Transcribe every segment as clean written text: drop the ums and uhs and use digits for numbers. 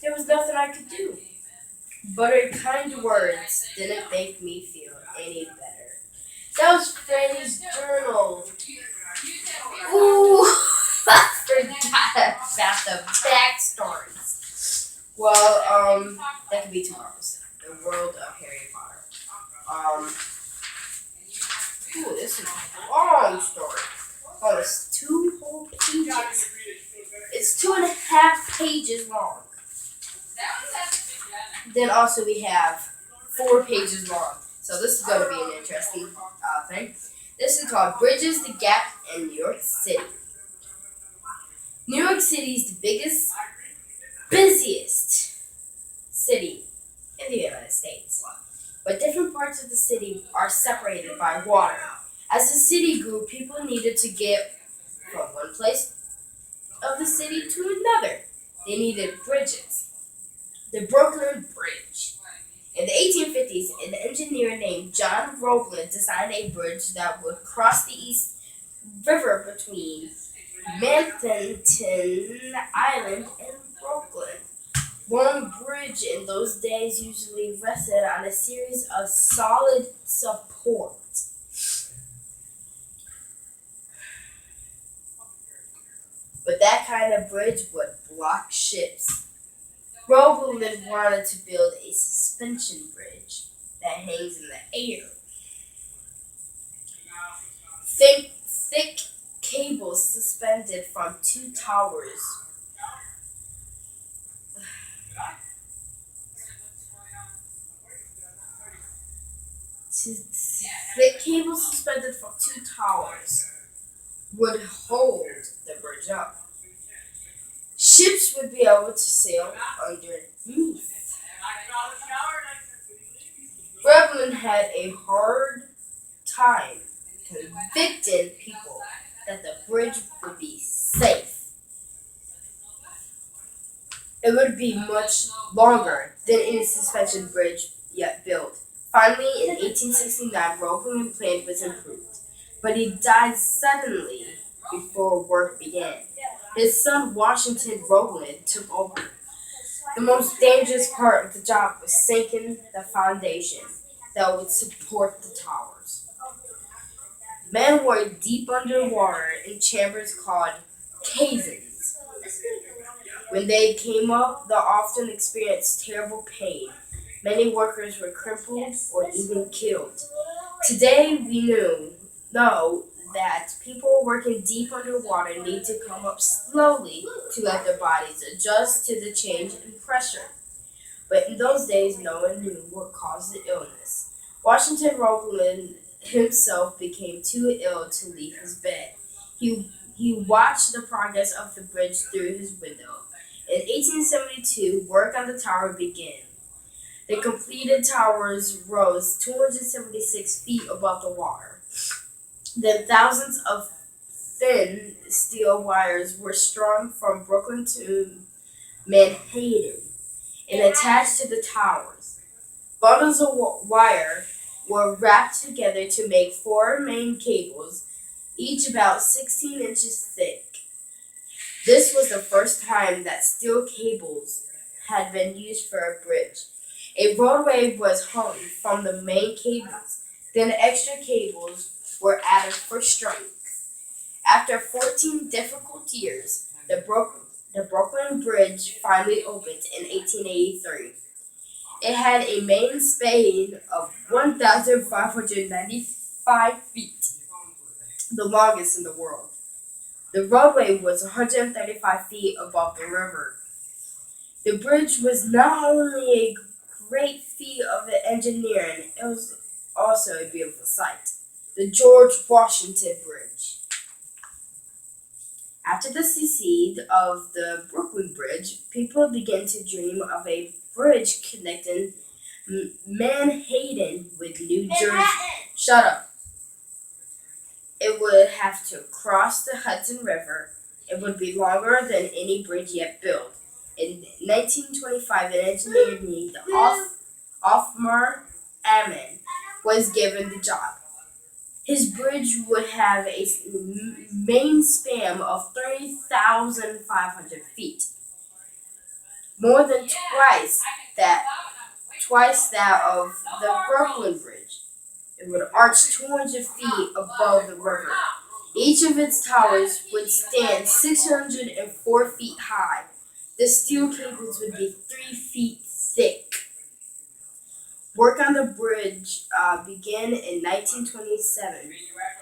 There was nothing I could do. But her kind words didn't make me feel any better. That was Fanny's journal. Ooh, I forgot about the backstories. Well, that could be tomorrow's. The world of Harry Potter. Um, this is a long story. Oh, it's 2 whole pages. It's 2.5 pages long. Then also we have 4 pages long. So this is going to be an interesting thing. This is called Bridges the Gap in New York City. New York City is the busiest city in the United States. But different parts of the city are separated by water. As the city grew, people needed to get from one place of the city to another. They needed bridges. The Brooklyn Bridge. In the 1850s, an engineer named John Roebling designed a bridge that would cross the East River between Manhattan Island and Brooklyn. Long bridge in those days usually rested on a series of solid supports. But that kind of bridge would block ships. Roebling wanted to build a suspension bridge that hangs in the air. Thick cables suspended from two towers. Thick cables suspended from two towers would hold the bridge up. Ships would be able to sail underneath. Roebling had a hard time convincing people that the bridge would be safe. It would be much longer than any suspension bridge yet built. Finally, in 1869, Roeblin's plan was approved, but he died suddenly before work began. His son Washington Roebling took over. The most dangerous part of the job was sinking the foundation that would support the towers. Men were deep underwater in chambers called caissons. When they came up, they often experienced terrible pain. Many workers were crippled or even killed. Today we know that people working deep underwater need to come up slowly to let their bodies adjust to the change in pressure. But in those days, no one knew what caused the illness. Washington Roebling himself became too ill to leave his bed. He watched the progress of the bridge through his window. In 1872, work on the tower began. The completed towers rose 276 feet above the water. Then thousands of thin steel wires were strung from Brooklyn to Manhattan and attached to the towers. Bundles of wire were wrapped together to make 4 main cables, each about 16 inches thick. This was the first time that steel cables had been used for a bridge. A roadway was hung from the main cables. Then extra cables were added for strength. After 14 difficult years, the Brooklyn Bridge finally opened in 1883. It had a main span of 1,595 feet, the longest in the world. The roadway was 135 feet above the river. The bridge was not only a great feat of engineering, it was also a beautiful sight. The George Washington Bridge. After the success of the Brooklyn Bridge, people began to dream of a bridge connecting Manhattan with New Jersey. Shut up. It would have to cross the Hudson River. It would be longer than any bridge yet built. In 1925, an engineer named Othmar Amman was given the job. His bridge would have a main span of 3,500 feet. more than twice that of the Brooklyn Bridge. It would arch 200 feet above the river. Each of its towers would stand 604 feet high. The steel cables would be 3 feet thick. Work on the bridge began in 1927.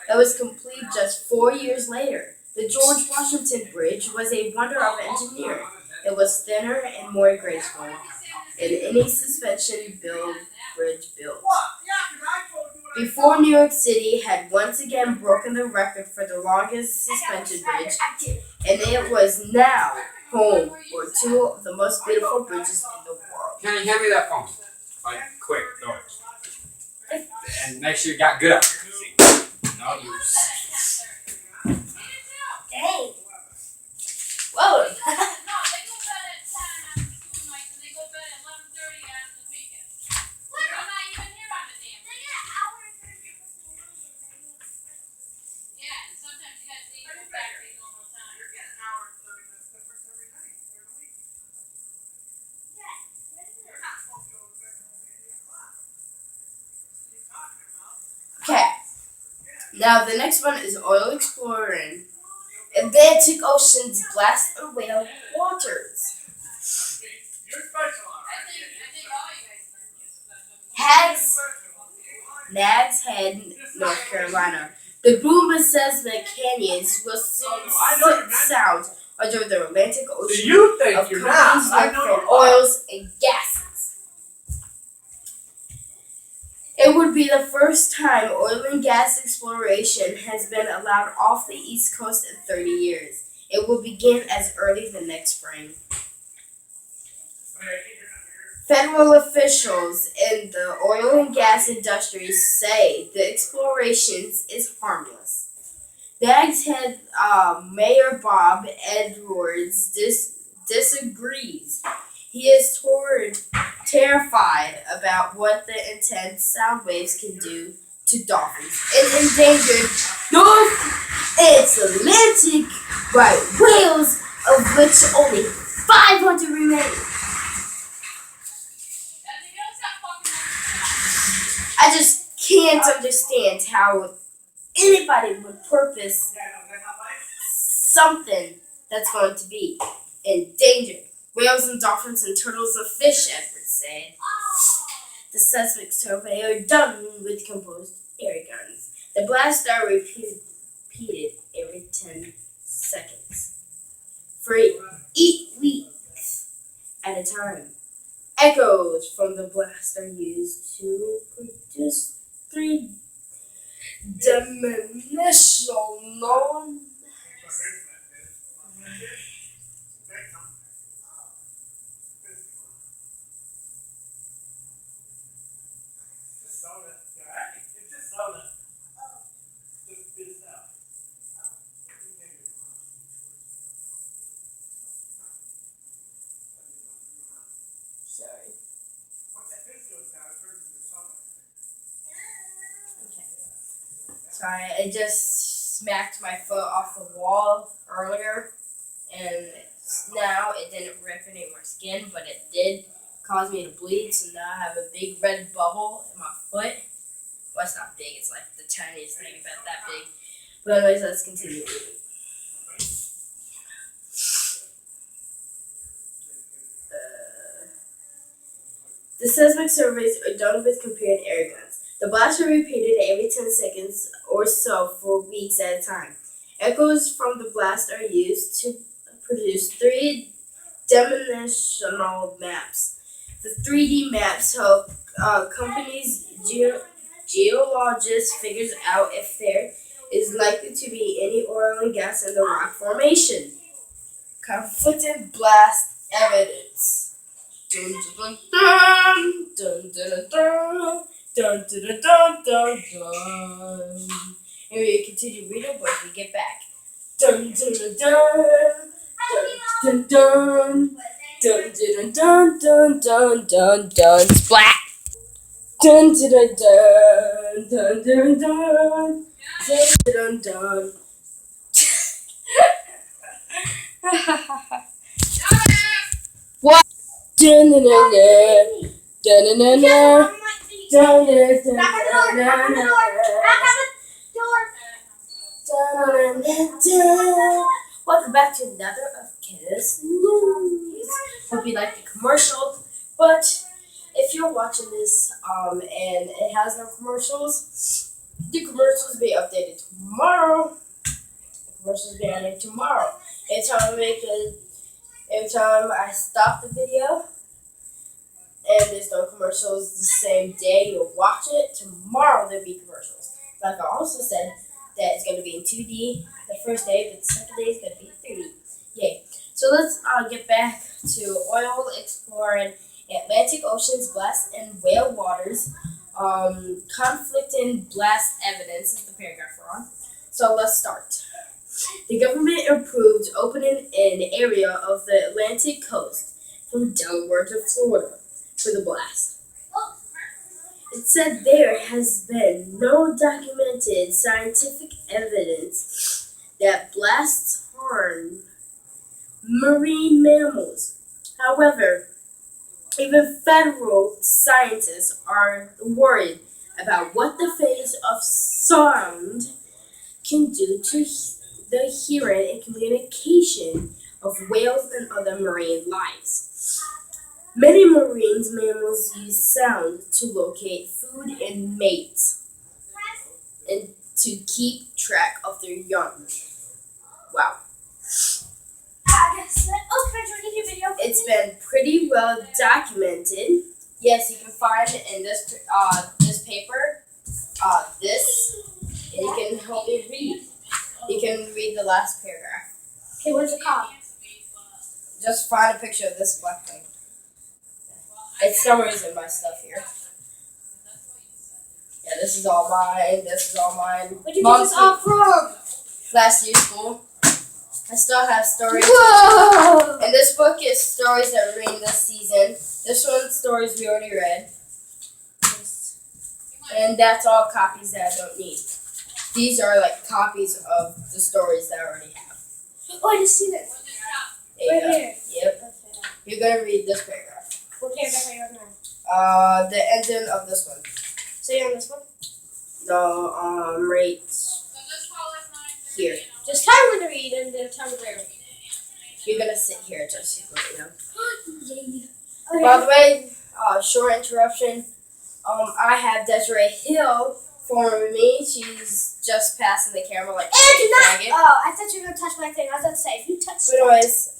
It was complete just 4 years later. The George Washington Bridge was a wonder of engineering. It was thinner and more graceful than any suspension bridge built. Before New York City had once again broken the record for the longest suspension bridge, and it was now home for two of the most beautiful bridges in the world. Can you hand me that phone? Like, quick, go. And make sure you got good accuracy. No use. Dang. Whoa. Okay. Now the next one is oil exploring Atlantic Ocean's blast and whale waters. Nags Head, North Carolina. The boom of Seismic Canyons will soon sound under the Atlantic Ocean of companies look for oils and gases. It would be the first time oil and gas exploration has been allowed off the East Coast in 30 years. It will begin as early the next spring. Federal officials in the oil and gas industry say the explorations is harmless. Nags Head Mayor Bob Edwards disagrees. He is terrified about what the intense sound waves can do to dolphins in endangered North Atlantic right whales, of which only 500 remain. I just can't understand how anybody would purpose something that's going to be endangered. Whales and dolphins and turtles and fish, Edwards said. The seismic survey are done with composed air guns. The blasts are repeated every 10 seconds for 8 weeks at a time. Echoes from the blast are used to produce 3 dimensional non Sorry, I just smacked my foot off the wall earlier, and now it didn't rip any more skin, but it did cause me to bleed, so now I have a big red bubble in my foot. Well, it's not big, it's like the tiniest thing, about that big. But anyways, let's continue. The seismic surveys are done with compared air guns. The blasts are repeated every 10 seconds or so for weeks at a time. Echoes from the blast are used to produce 3-dimensional maps. The 3D maps help companies, geologists figure out if there is likely to be any oil and gas in the rock formation. Conflicting blast evidence. Dun dun dun dun dun dun. Dun dun dun dun dun. And we continue reading once we get back. Dun dun dun dun dun dun dun dun dun dun dun dun splat. Dun dun dun dun dun dun dun dun dun. What? Dun-dun-dun-dun. Dun-dun-dun-dun. Welcome back to another of Canada's News. Hope you like the commercial, but if you're watching this and it has no commercials, the commercials will be updated tomorrow. The commercials will be updated tomorrow. Every time I stop the video and there's no commercials the same day you watch it, tomorrow there'll be commercials. Like I also said, that it's going to be in 2D the first day, but the second day is going to be 3D. Yay. So let's get back to oil exploring Atlantic Ocean's blast and whale waters. Conflicting blast evidence is the paragraph we're on. So let's start. The government approved opening an area of the Atlantic coast from Delaware to Florida for the blast. It said there has been no documented scientific evidence that blasts harm marine mammals. However, even federal scientists are worried about what the phase of sound can do to the hearing and communication of whales and other marine lives. Many marine mammals use sound to locate food and mates and to keep track of their young. Wow. It's been pretty well documented. Yes, you can find in this paper, this, and you can help me read. You can read the last paragraph. Okay, what's it called? Just find a picture of this black thing. It's summaries in my stuff here. Yeah, this is all mine. This is all mine. Where'd you get this all from? Last year's school. I still have stories. Whoa! And this book is stories that we're reading this season. This one's stories we already read. And that's all copies that I don't need. These are like copies of the stories that I already have. Oh, I just seen it. There you Right go. here. Yep. You're gonna read this paragraph. What paragraph are you on now? The ending of this one. So you're on this one? No, right here. Just tell me when to read and then tell me where to read. You're gonna sit here just so you know. Yay. By the way, short interruption. I have Desiree Hill forming me. She's just passing the camera like a And faggot. oh, I thought you were gonna touch my thing. I was about to say, if you touch But anyways,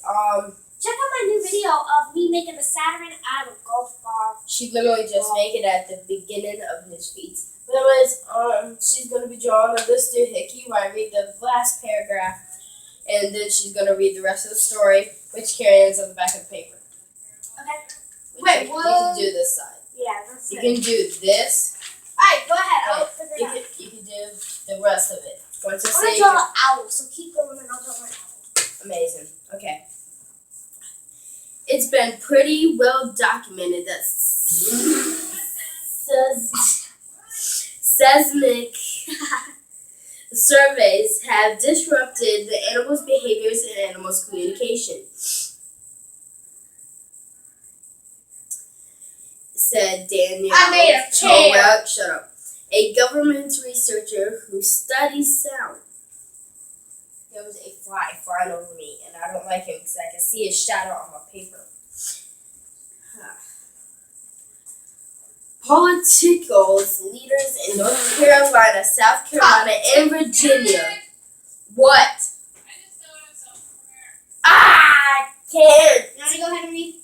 check out my new video of me making the Saturn out of a golf ball. she literally just made it at the beginning of his feet. But anyways, she's gonna be drawing a this doohickey where I read the last paragraph, and then she's gonna read the rest of the story, which carries on the back of the paper. Okay. You can do this side. Yeah, that's You it. can do this. Alright, go ahead. I'll figure it You out. can do the rest of it. Once I I'm say gonna draw an owl, so keep going and I'll draw my owl. amazing. Okay. It's been pretty well documented that seismic surveys have disrupted the animals' behaviors and animals' communication, said Daniel. I made a chair. Oh, well, shut up. A government researcher who studies sound. There was a fly flying over me, and I don't like him because I can see his shadow on my paper. Political leaders in North Carolina, South Carolina, and Virginia. What? I can't. You want to go ahead and read?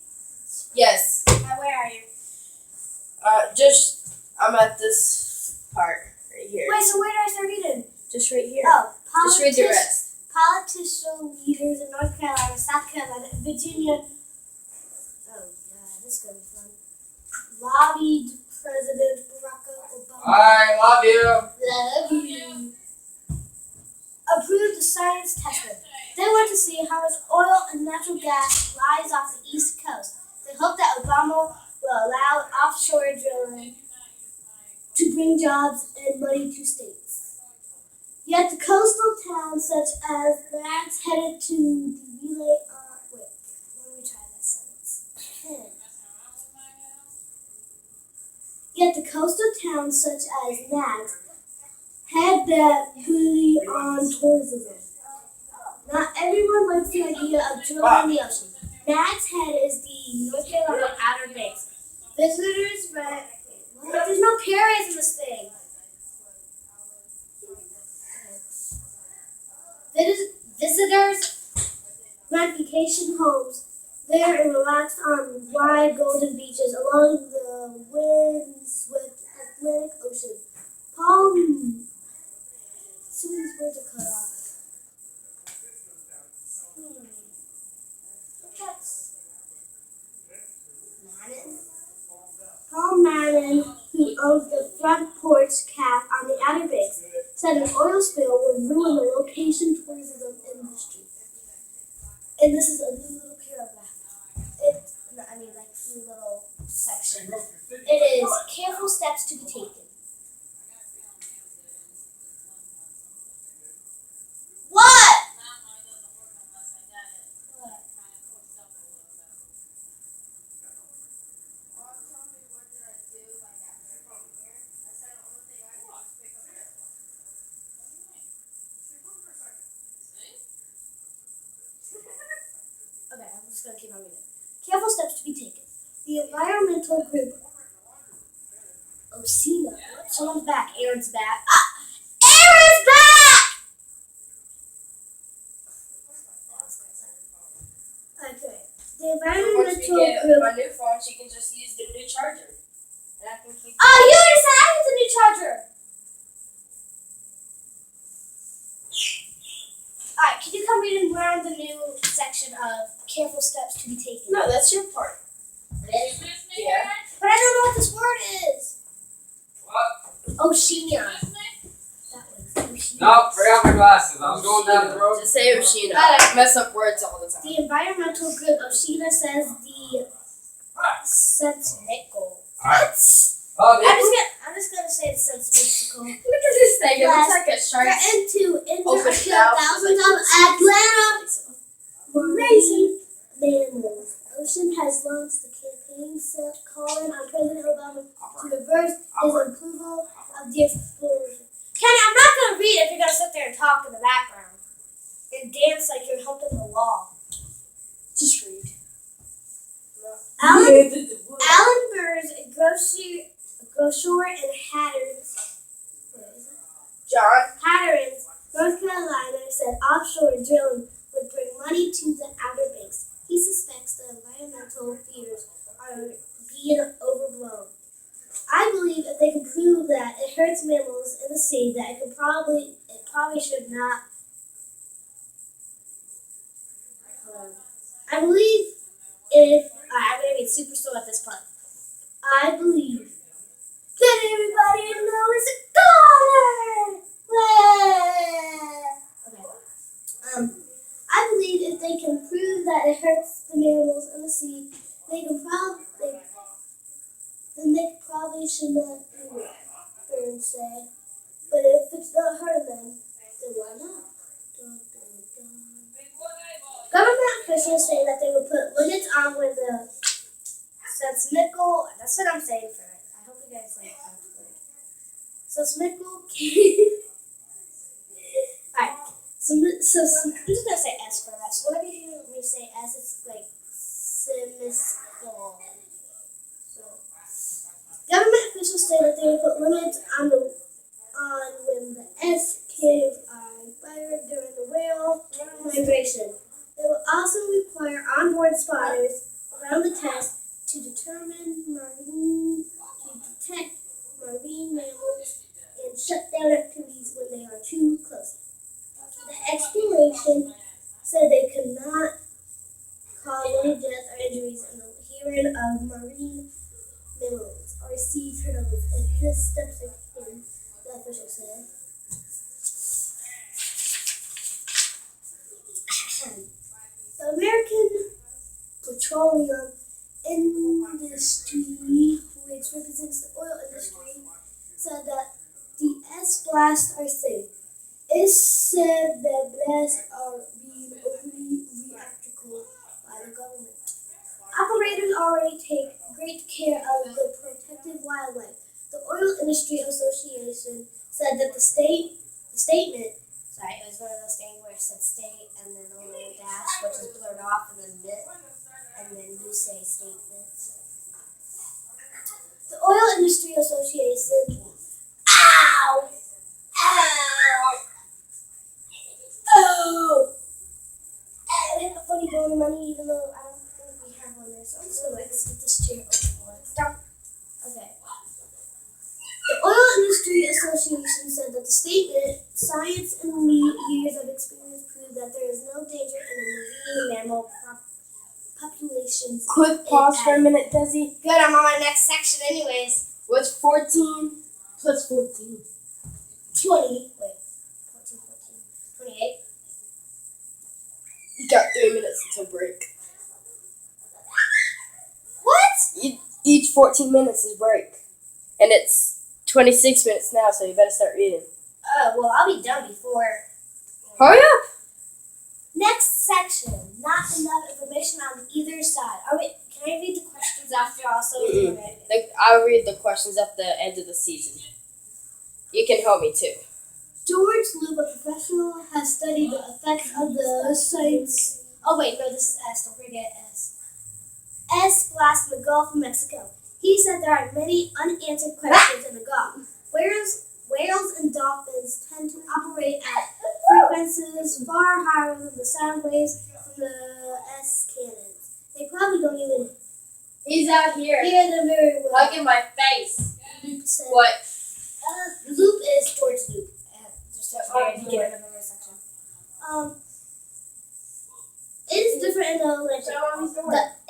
Yes. Where are you? I'm at this part right here. Wait, so where do I start reading? Just right here. Oh, Just read the rest. Political leaders in North Carolina, South Carolina, and Virginia. Oh, God, this is going to be fun. Lobbied President Barack Obama. I love you. Love you. Approved the science testing. They want to see how much oil and natural gas lies off the East Coast. They hope that Obama will allow offshore drilling to bring jobs and money to states. Yet the coastal towns such as that's headed to the relay wait, let me try that sentence. Yet the coastal towns such as Nags had that beauty on tourism. Not everyone likes the idea of drilling in the ocean. Nags Head is the North Carolina Outer Banks. Visitors rent. What? There's no periods in this thing. Visitors rent vacation homes there and relax on wide golden beaches along the windswept Atlantic Ocean. Palm. Some of these words are cut off. That's Madden. Paul Madden, who owns the Front Porch Cafe on the Outer Banks, said an oil spill would ruin the location tourism industry. And this is a new little paragraph. New little section. It is careful steps to be taken. What? Okay, I'm just going to keep on reading. Careful steps to be taken. The environmental group Osina. Someone's back. Aaron's back. Aaron's back! Okay. The environmental Once we get group. my new phone, she can just use the new charger. And I can keep. Oh, you already said I need the new charger! Alright, can you come read and learn the new section of careful steps to be taken? No, that's your part. Yeah. But I don't know what this word is. What? Oceania. That was Oceania. No, forgot my glasses. I was going down the road. Just say Oshina. I mess up words all the time. The environmental group Oceania says the Sentinel. Alright. I'm just gonna say the Sentinel. Look at this thing. It looks like a shark. Threatened to injure or Open kill mouth, thousands like of Atlanta marine mammals. Ocean has launched the campaign calling on President Obama to reverse his approval of the explosion. Kenny, I'm not gonna read if you're gonna sit there and talk in the background and dance like you're humping the wall. Just read. Alan Burrs, a grocer in Hatteras, North Carolina, said offshore drilling would bring money to the Outer Banks. He suspects the environmental fears are being overblown. I believe if they can prove that it hurts mammals in the sea, that it probably should not. I believe if I'm gonna be super slow at this part. I believe that everybody knows a goner. Okay. I believe if they can prove that it hurts the mammals in the sea, then they probably should not do it, Burns said. But if it's not hurting them, then why not? Dun, dun, dun. Government officials say that they will put limits on when the Sentinel. That's what I'm saying for it. I hope you guys like that word. Sentinel. Alright. So I'm just gonna say S for that. So whenever you hear me say S, it's like Semiscal. So government officials say that they will put limits on when the S caves are fired during the whale migration. They will also require onboard spotters around the test to detect marine mammals and shut down activities when they are too close. The exploration said they could not cause any death or injuries in the hearing of marine mammals or sea turtles if this steps are taken, the official said. The American Petroleum Industry, which represents the oil industry, said that the S blasts are safe. It said that blasts are being overly reactical by the government. Operators already take great care of the protected wildlife, Industry Association said that the statement, sorry, it was one of those things where it said state and then a little dash, which is blurred off, and then bit, and then you say statements. The Oil Industry Association, ow! Ow! Oh! I have a funny bone in my knee, even though I don't think we have one there, so I'm just gonna get this chair over. Down. Okay. The Oil Industry Association said that the statement, science and years of experience prove that there is no danger in a marine mammal populations. Quick pause for a minute, Desi. Good, I'm on my next section anyways. What's 14 plus 14? 20. Wait. 14, 28. You got 3 minutes until break. What? Each 14 minutes is break. And it's 26 minutes now, so you better start reading. Oh, well, I'll be done before. Hurry up! Next section. Not enough information on either side. Can I read the questions after also? I'll read the questions at the end of the season. You can help me too. George Loop, a professional, has studied the effects of the science. Oh wait, no, this is S. Don't forget S. S blast in the Gulf of Mexico. He said there are many unanswered questions in the Gulf. Whales and dolphins tend to operate at frequencies far higher than the sound waves from the S cannons. They probably don't even He's out here. hear them very well. Hugging my face. Loop said. What? Loop is George Loop. Section. It's different in the Atlantic.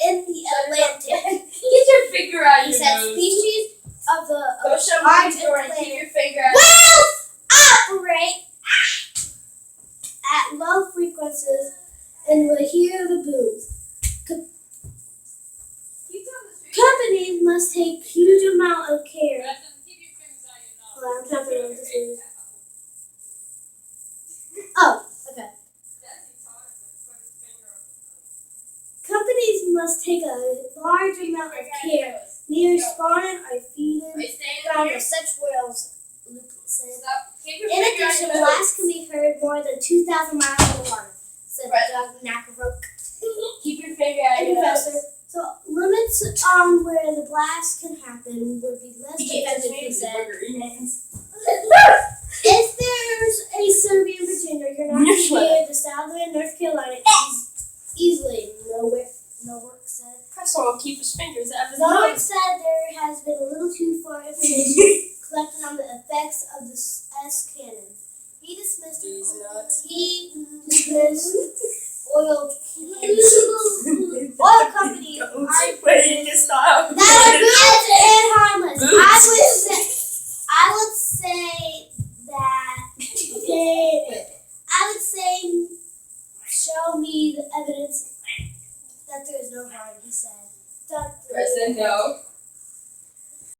In the Atlantic. Get your finger out He your said nose. species of the Go show large me your and Keep your planet finger out. whales operate at low frequencies and will hear the booms. Companies must take huge amount of care. Hold on, I'm trying to figure out what this is. Oh, okay. Companies must take a large amount of care near spawning or feeding ground of such whales, Luke said. In addition, blasts can be heard more than 2,000 miles in the water, said Doug Nakarok, Keep your finger out a your professor. nose. So limits on where the blast can happen would be less definitive, he said. If there's a Serbian Virginia, you're not going to hear the southern North Carolina easily. No work said. Preston will keep his fingers out of his Zoic nose. said there has been a little too far information collected on the effects of the S cannon. He dismissed These nuts. oil companies Stop. that are good and harmless. I would say show me the evidence that there is no harm, he said. Preston, no.